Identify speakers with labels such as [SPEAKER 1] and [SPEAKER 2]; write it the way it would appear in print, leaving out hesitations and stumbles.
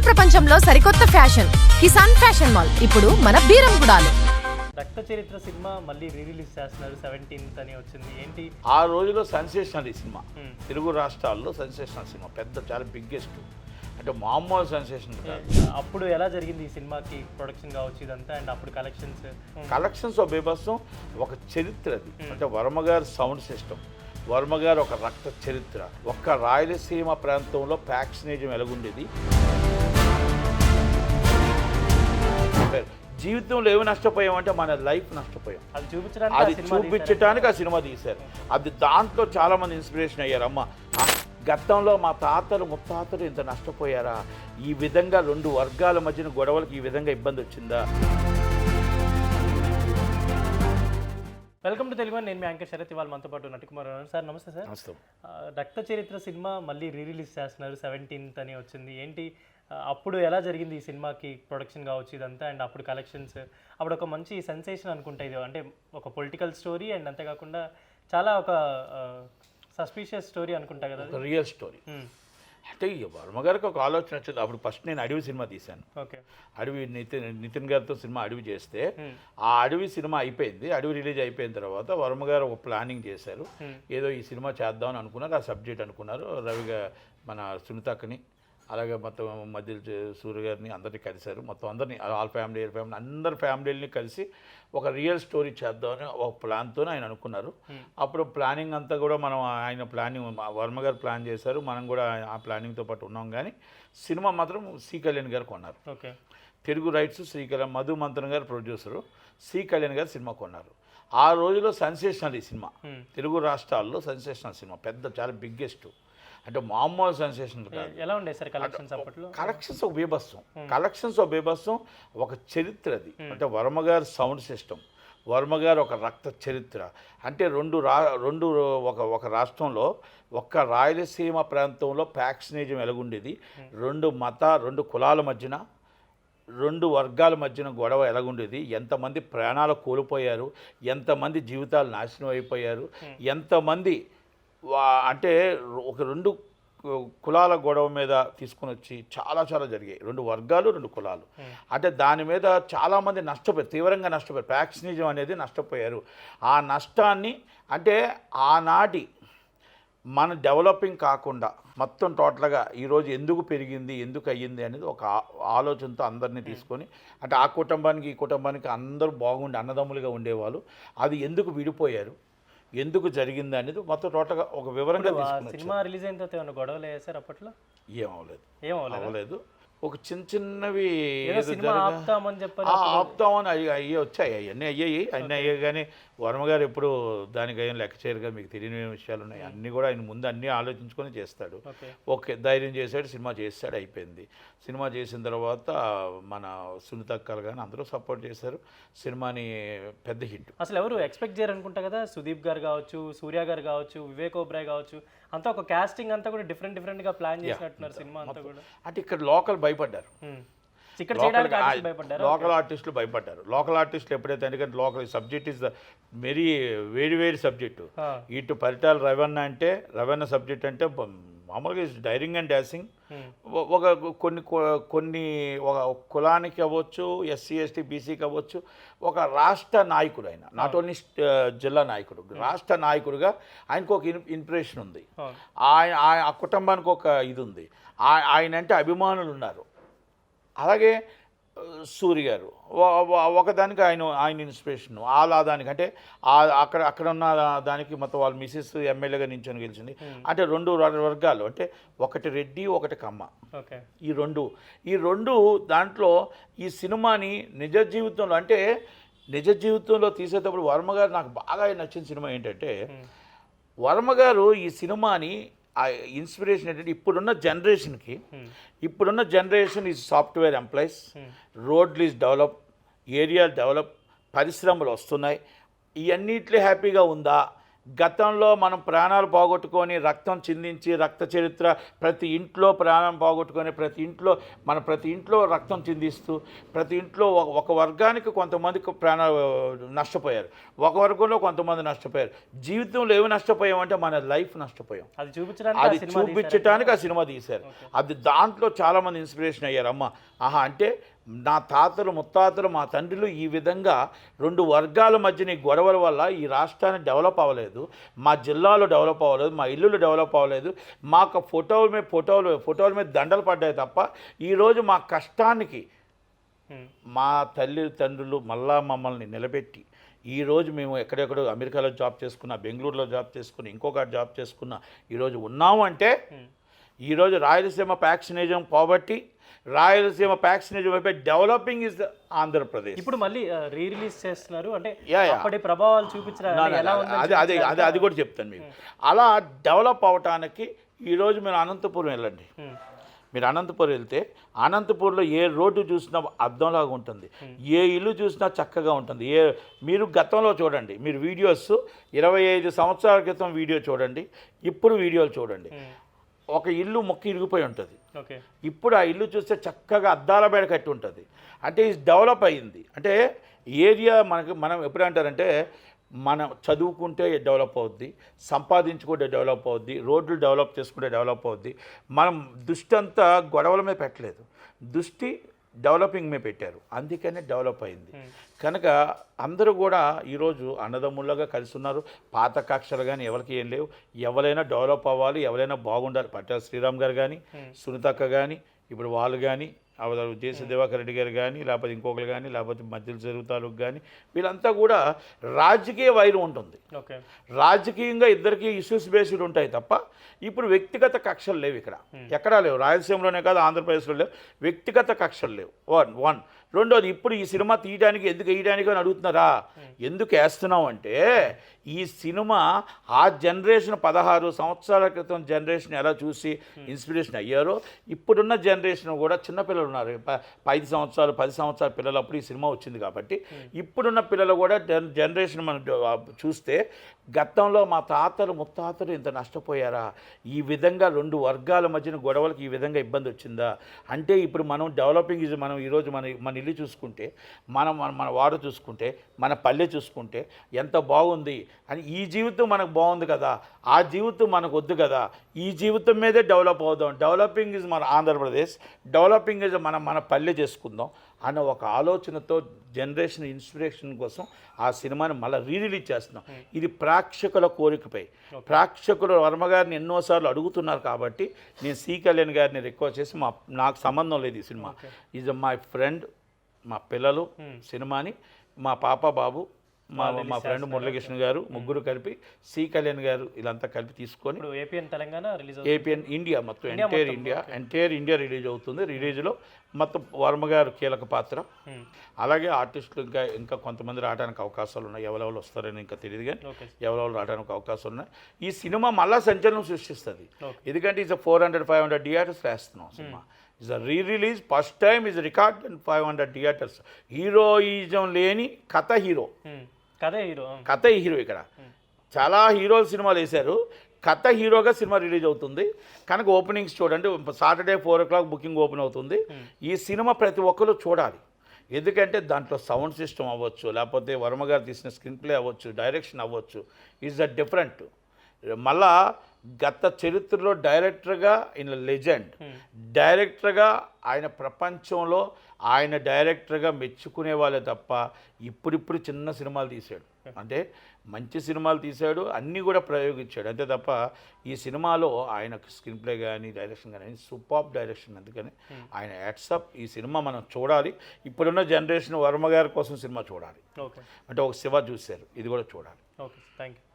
[SPEAKER 1] Car ప్రపంచంలో సరికొత్త fashion Kisan fashion mall ఇప్పుడు మన బీరంగూడలో.
[SPEAKER 2] రక్త చరిత్ర సినిమా మళ్ళీ రిలీజ్ చేస్తున్నారు 17th అని వచ్చింది. ఏంటి
[SPEAKER 3] ఆ రోజులో సెన్సేషనల్ ఈ సినిమా, తెలుగు రాష్ట్రాల్లో సెన్సేషనల్ సినిమా, పెద్ద చాలా బిగ్గెస్ట్, అంటే మామూలు సెన్సేషన్ కాదు.
[SPEAKER 2] అప్పుడు ఎలా జరిగింది ఈ సినిమాకి ప్రొడక్షన్ కావచ్చు ఇదంతా, అండ్ అప్పుడు
[SPEAKER 3] కలెక్షన్స్ బీభత్సం, ఒక చరిత్ర అది. అంటే వర్మ గారి సౌండ్ సిస్టమ్, వర్మ గారు ఒక రక్త చరిత్ర, ఒక్క రాయలసీమ ప్రాంతంలో ప్యాక్సినేజం ఎలాగుండేది, జీవితంలో ఏమి నష్టపోయామంటే మన లైఫ్ నష్టపోయాం. అది చూపించడానికి ఆ సినిమా తీశారు. అది దాంట్లో చాలామంది ఇన్స్పిరేషన్ అయ్యారు. అమ్మ, గతంలో మా తాతలు ముత్తాతలు ఇంత నష్టపోయారా, ఈ విధంగా రెండు వర్గాల మధ్యన గొడవలకు ఈ విధంగా ఇబ్బంది వచ్చిందా.
[SPEAKER 2] Welcome to Telugu. నేను మీ యాంకర్ శరత్. ఇవాళ మనతో పాటు నటికుమార్ సార్. నమస్తే సార్.
[SPEAKER 3] నమస్తే.
[SPEAKER 2] రక్త చరిత్ర సినిమా మళ్ళీ రిలీజ్ చేస్తున్నారు 17th అని వచ్చింది. ఏంటి అప్పుడు ఎలా జరిగింది ఈ సినిమాకి ప్రొడక్షన్ కావచ్చు ఇదంతా, అండ్ అప్పుడు కలెక్షన్స్, అప్పుడు ఒక మంచి సెన్సేషన్ అనుకుంటా ఇది. అంటే ఒక పొలిటికల్ స్టోరీ, అండ్ అంతేకాకుండా చాలా ఒక సస్పీషియస్ స్టోరీ అనుకుంటా కదా,
[SPEAKER 3] రియల్ స్టోరీ. అంటే వర్మ గారికి ఒక ఆలోచన వచ్చింది. అప్పుడు ఫస్ట్ నేను అడవి సినిమా తీశాను.
[SPEAKER 2] ఓకే,
[SPEAKER 3] అడవి నితిన్ గారితో సినిమా అడవి చేస్తే, ఆ అడవి సినిమా అయిపోయింది. అడవి రిలీజ్ అయిపోయిన తర్వాత వర్మ గారు ఒక ప్లానింగ్ చేశారు. ఏదో ఈ సినిమా చేద్దామని అనుకున్నారు, ఆ సబ్జెక్ట్ అనుకున్నారు. రవిగా మన సునీతక్కని, అలాగే మొత్తం మధ్య సూర్య గారిని అందరినీ కలిశారు. మొత్తం అందరినీ, ఆల్ ఫ్యామిలీ అందరి ఫ్యామిలీని కలిసి ఒక రియల్ స్టోరీ చేద్దామని ఒక ప్లాన్తో ఆయన అనుకున్నారు. అప్పుడు ప్లానింగ్ అంతా కూడా మనం ఆయన ప్లానింగ్ వర్మ గారు ప్లాన్ చేశారు, మనం కూడా ఆ ప్లానింగ్తో పాటు ఉన్నాం. కానీ సినిమా మాత్రం సి కళ్యాణ్ గారు కొన్నారు.
[SPEAKER 2] ఓకే,
[SPEAKER 3] తెలుగు రైట్స్ శ్రీ కళ్యాణ్, మధు మంత్రన్ గారు ప్రొడ్యూసరు, సి కళ్యాణ్ గారు సినిమా కొన్నారు. ఆ రోజులో సెన్సేషనల్ ఈ సినిమా, తెలుగు రాష్ట్రాల్లో సెన్సేషనల్ సినిమా, పెద్ద చాలా బిగ్గెస్ట్, అంటే మామూలు సెన్సేషన్ కాదు.
[SPEAKER 2] ఎలా ఉండే సార్ కలెక్షన్స్ అప్పట్లో?
[SPEAKER 3] కలెక్షన్స్ ఒక బీభత్సం, ఒక చరిత్ర అది. అంటే వర్మ గారి సౌండ్ సిస్టమ్, వర్మ గారు ఒక రక్త చరిత్ర. అంటే ఒక రాష్ట్రంలో, ఒక్క రాయలసీమ ప్రాంతంలో ప్యాక్సినేజం ఎలాగుండేది, రెండు కులాల మధ్యన, రెండు వర్గాల మధ్యన గొడవ ఎలాగుండేది, ఎంతమంది ప్రాణాలు కోల్పోయారు, ఎంతమంది జీవితాలు నాశనం అయిపోయారు, ఎంతమంది అంటే ఒక రెండు కులాల గొడవ మీద తీసుకుని వచ్చి చాలా జరిగాయి. రెండు వర్గాలు, రెండు కులాలు. అంటే దాని మీద చాలామంది నష్టపోయారు, తీవ్రంగా నష్టపోయారు. ప్యాక్సినిజం అనేది నష్టపోయారు. ఆ నష్టాన్ని, అంటే ఆనాటి మన డెవలపింగ్ కాకుండా మొత్తం టోటల్గా ఈరోజు ఎందుకు పెరిగింది, ఎందుకు అయ్యింది అనేది ఒక ఆలోచనతో అందరినీ తీసుకొని, అంటే ఆ కుటుంబానికి ఈ కుటుంబానికి అందరూ బాగుండి అన్నదమ్ములుగా ఉండేవాళ్ళు, అది ఎందుకు విడిపోయారు, ఎందుకు జరిగింది అనేది మొత్తం టోటల్గా ఒక వివరంగా తీసుకుని.
[SPEAKER 2] సినిమా రిలీజ్ అయిన తర్వాత ఏమైనా గొడవలు అయ్యాయి సార్ అప్పట్లో?
[SPEAKER 3] ఏమవలేదు. ఒక చిన్నవి
[SPEAKER 2] ఆపుతామని
[SPEAKER 3] అయ్యి వచ్చాయి, అవన్నీ అయ్యాయి. కానీ వర్మ గారు ఎప్పుడు దానికి ఏం లెక్క చేయరుగా, మీకు తెలియని విషయాలు ఉన్నాయి. అన్నీ కూడా ఆయన ముందు అన్నీ ఆలోచించుకొని చేస్తాడు. ఓకే, ధైర్యం చేశాడు, సినిమా చేస్తాడు, అయిపోయింది. సినిమా చేసిన తర్వాత మన సునీతక్కలు కానీ అందరూ సపోర్ట్ చేశారు. సినిమాని పెద్ద హిట్.
[SPEAKER 2] అసలు ఎవరు ఎక్స్పెక్ట్ చేయరు అనుకుంటా కదా, సుదీప్ గారు కావచ్చు, సూర్య గారు కావచ్చు, వివేక్ ఓబ్రాయ్ కావచ్చు, అంతా ఒక కాస్టింగ్ అంతా కూడా డిఫరెంట్గా ప్లాన్ చేసినట్టున్నారు సినిమా అంతా కూడా.
[SPEAKER 3] అంటే ఇక్కడ లోకల్ భయపడ్డారు, లోకల్ ఆర్టిస్టులు భయపడ్డారు. లోకల్ ఆర్టిస్టులు ఎప్పుడైతే, ఎందుకంటే లోకల్ సబ్జెక్ట్ ఇస్ ద వేడి సబ్జెక్టు. ఇటు పరిటాల రవణ సబ్జెక్ట్ అంటే మామూలుగా డైరింగ్ అండ్ డాన్సింగ్. ఒక కొన్ని ఒక కులానికి అవ్వచ్చు, ఎస్సీ ఎస్టీ బీసీకి అవ్వచ్చు, ఒక రాష్ట్ర నాయకుడు ఆయన, నాట్ ఓన్లీ జిల్లా నాయకుడు, రాష్ట్ర నాయకుడిగా ఆయనకు ఒక ఇన్స్పిరేషన్ ఉంది. ఆ కుటుంబానికి ఒక ఇది ఉంది. ఆయన అంటే అభిమానులు ఉన్నారు. అలాగే సూర్య గారు ఒకదానికి ఆయన ఇన్స్పిరేషన్, దానికి అంటే అక్కడ ఉన్న దానికి మొత్తం వాళ్ళ మిసెస్ ఎమ్మెల్యేగా నించొని గెలిచింది. అంటే రెండు వర్గాలు, అంటే ఒకటి రెడ్డి, ఒకటి కమ్మ. ఈ రెండు దాంట్లో ఈ సినిమాని నిజ జీవితంలో తీసేటప్పుడు వర్మ గారు నాకు బాగా నచ్చిన సినిమా ఏంటంటే, వర్మ గారు ఈ సినిమాని ఆ ఇన్స్పిరేషన్ ఏంటంటే, ఇప్పుడున్న జనరేషన్ ఈజ్ సాఫ్ట్వేర్ ఎంప్లాయీస్, రోడ్లు ఈజ్ డెవలప్, ఏరియా డెవలప్, పరిశ్రమలు వస్తున్నాయి, ఇవన్నిట్లో హ్యాపీగా ఉందా, గతంలో మనం ప్రాణాలు పోగొట్టుకొని రక్తం చిందించి రక్త చరిత్ర ప్రతి ఇంట్లో ప్రాణం పోగొట్టుకొని ప్రతి ఇంట్లో రక్తం చిందిస్తూ ప్రతి ఇంట్లో ఒక వర్గానికి కొంతమందికి ప్రాణాలు నష్టపోయారు, ఒక వర్గంలో కొంతమంది నష్టపోయారు. జీవితంలో ఏమి నష్టపోయామంటే మన లైఫ్ నష్టపోయాం.
[SPEAKER 2] అది
[SPEAKER 3] చూపించడానికి ఆ సినిమా తీశారు. అది దాంట్లో చాలామంది ఇన్స్పిరేషన్ అయ్యారు. అమ్మ అంటే నా తాతలు ముత్తాతలు మా తండ్రులు ఈ విధంగా రెండు వర్గాల మధ్యన గొడవల వల్ల ఈ రాష్ట్రాన్ని డెవలప్ అవ్వలేదు, మా జిల్లాలో డెవలప్ అవ్వలేదు, మా ఇల్లులు డెవలప్ అవ్వలేదు, మాకు ఫోటోల మీద దండలు పడ్డాయి తప్ప ఈరోజు మా కష్టానికి మా తల్లిదండ్రులు మళ్ళా మమ్మల్ని నిలబెట్టి ఈరోజు మేము ఎక్కడెక్కడో అమెరికాలో జాబ్ చేసుకున్నా, బెంగళూరులో జాబ్ చేసుకున్నా, ఇంకొక జాబ్ చేసుకున్నా ఈరోజు ఉన్నాము అంటే ఈరోజు రాయలసీమ ప్యాక్సినిజం పోబట్టి రాయలసీమ ప్యాక్సినిజం అయిపోయి డెవలపింగ్ ఇస్ ఆంధ్రప్రదేశ్.
[SPEAKER 2] ఇప్పుడు మళ్ళీ రిలీజ్ చేస్తున్నారు అంటే అప్పటి ప్రభావాలు చూపించడానికి
[SPEAKER 3] అది కూడా చెప్తాను మీకు. అలా డెవలప్ అవటానికి ఈరోజు మీరు అనంతపురం వెళ్ళండి. మీరు అనంతపురం వెళ్తే అనంతపూర్లో ఏ రోడ్డు చూసినా అద్దంలాగా ఉంటుంది, ఏ ఇల్లు చూసినా చక్కగా ఉంటుంది. మీరు గతంలో చూడండి, మీరు వీడియోస్ 25 సంవత్సరాల క్రితం వీడియో చూడండి, ఇప్పుడు వీడియోలు చూడండి, ఒక ఇల్లు మొక్క ఇరిగిపోయి ఉంటుంది. ఇప్పుడు ఆ ఇల్లు చూస్తే చక్కగా అద్దాల బేడ కట్టి ఉంటుంది. అంటే ఇది డెవలప్ అయ్యింది. అంటే ఏరియా మనం ఎప్పుడు అంటారంటే మనం చదువుకుంటే డెవలప్ అవుద్ది, సంపాదించుకుంటే డెవలప్ అవుద్ది, రోడ్లు డెవలప్ చేసుకుంటే డెవలప్ అవుద్ది. మనం దృష్టి అంతా గొడవల మీద పెట్టలేదు, దృష్టి డెవలపింగ్ మీద పెట్టారు, అందుకనే డెవలప్ అయింది. కనుక అందరూ కూడా ఈరోజు అన్నదమ్ముళ్ళగా కలిసి ఉన్నారు. పాత కక్షలు కానీ ఎవరికి ఏం లేవు. ఎవరైనా డెవలప్ అవ్వాలి, ఎవరైనా బాగుండాలి. పట్టాల శ్రీరామ్ గారు కానీ, సునీతక్క కానీ, ఇప్పుడు వాళ్ళు కానీ, జేసీ దివాకర్ రెడ్డి గారు కానీ, లేకపోతే ఇంకొకరు కానీ, లేకపోతే మధ్యలో చెరువు తాలూకు కానీ, వీళ్ళంతా కూడా రాజకీయ వైరం ఉంటుంది. రాజకీయంగా ఇద్దరికి ఇష్యూస్ బేస్డ్ ఉంటాయి తప్ప ఇప్పుడు వ్యక్తిగత కక్షలు లేవు. ఇక్కడ ఎక్కడా లేవు, రాయలసీమలోనే కాదు ఆంధ్రప్రదేశ్లో లేవు, వ్యక్తిగత కక్షలు లేవు. వన్ రెండోది, ఇప్పుడు ఈ సినిమా తీయడానికి ఎందుకు వేయడానికి అని అడుగుతున్నారా? ఎందుకు వేస్తున్నాం అంటే ఈ సినిమా ఆ జనరేషన్ 16 సంవత్సరాల క్రితం జనరేషన్ ఎలా చూసి ఇన్స్పిరేషన్ అయ్యారో ఇప్పుడున్న జనరేషన్ కూడా చిన్నపిల్లలు ఉన్నారు, 5 సంవత్సరాలు 10 సంవత్సరాల పిల్లలు అప్పుడు ఈ సినిమా వచ్చింది కాబట్టి ఇప్పుడున్న పిల్లలు కూడా జనరేషన్ మనం చూస్తే గతంలో మా తాతలు ముత్తాతలు ఇంత నష్టపోయారా, ఈ విధంగా రెండు వర్గాల మధ్యన గొడవలకు ఈ విధంగా ఇబ్బంది వచ్చిందా అంటే ఇప్పుడు మనం డెవలపింగ్ మనం ఈరోజు మన ఇల్లు చూసుకుంటే మన వాడు చూసుకుంటే మన పల్లె చూసుకుంటే ఎంత బాగుంది అని ఈ జీవితం మనకు బాగుంది కదా, ఆ జీవితం మనకు వద్దు కదా, ఈ జీవితం మీదే డెవలప్ అవుదాం, డెవలపింగ్ ఇస్ మన ఆంధ్రప్రదేశ్, డెవలపింగ్ ఇస్ మన పల్లె చేసుకుందాం అన్న ఒక ఆలోచనతో జనరేషన్ ఇన్స్పిరేషన్ కోసం ఆ సినిమాని మళ్ళీ రిలీజ్ చేస్తున్నాం. ఇది ప్రేక్షకుల కోరికపై, ప్రేక్షకులు వర్మగారిని ఎన్నోసార్లు అడుగుతున్నారు కాబట్టి నేను సి కళ్యాణ్ గారిని రిక్వెస్ట్ చేసి నాకు సంబంధం లేదు ఈ సినిమా, ఈజ్ మై ఫ్రెండ్, మా పిల్లలు సినిమాని మా పాప బాబు మా ఫ్రెండ్ మురళీకృష్ణ గారు ముగ్గురు కలిపి సి కళ్యాణ్ గారు వీళ్ళంతా కలిపి తీసుకొని ఏపీఎన్ ఇండియా మొత్తం ఎంటైర్ ఇండియా రిలీజ్ అవుతుంది. రిలీజ్లో మొత్తం వర్మ గారు కీలక పాత్ర, అలాగే ఆర్టిస్టులు ఇంకా కొంతమంది రావడానికి అవకాశాలు ఉన్నాయి. ఎవరెవరు వస్తారని ఇంకా తెలియదు కానీ ఎవరెవరు రావడానికి అవకాశాలు ఉన్నాయి. ఈ సినిమా మళ్ళా సంచలనం సృష్టిస్తుంది. ఎందుకంటే ఇది 400-500 థియేటర్స్ వేస్తున్నాం సినిమా. Is a rerelease, first time is record and 500 theatres. Heroism లేని కథ హీరో. ఇక్కడ చాలా హీరోల సినిమాలు వేశారు, కథ హీరోగా సినిమా రిలీజ్ అవుతుంది. కనుక ఓపెనింగ్స్ చూడండి, సాటర్డే 4 o'clock బుకింగ్ ఓపెన్ అవుతుంది. ఈ సినిమా ప్రతి ఒక్కరు చూడాలి. ఎందుకంటే దాంట్లో సౌండ్ సిస్టమ్ అవ్వచ్చు, లేకపోతే వర్మ గారు తీసిన స్క్రీన్ ప్లే అవ్వచ్చు, డైరెక్షన్ అవ్వచ్చు, ఈజ్ అ డిఫరెంట్. మళ్ళా గత చరిత్రలో డైరెక్టర్గా ఈయన లెజెండ్, డైరెక్టర్గా ఆయన ప్రపంచంలో ఆయన డైరెక్టర్గా మెచ్చుకునే వాళ్ళే తప్ప ఇప్పుడు చిన్న సినిమాలు తీశాడు, అంటే మంచి సినిమాలు తీశాడు, అన్నీ కూడా ప్రయోగించాడు అంతే తప్ప ఈ సినిమాలో ఆయన స్క్రీన్ ప్లే కానీ డైరెక్షన్ కానీ సూపర్ డైరెక్షన్. అందుకని ఆయన యాట్సప్. ఈ సినిమా మనం చూడాలి. ఇప్పుడున్న జనరేషన్ వర్మ గారి కోసం సినిమా చూడాలి. అంటే ఒక శివ చూశారు, ఇది కూడా చూడాలి.
[SPEAKER 2] Okay, thank you.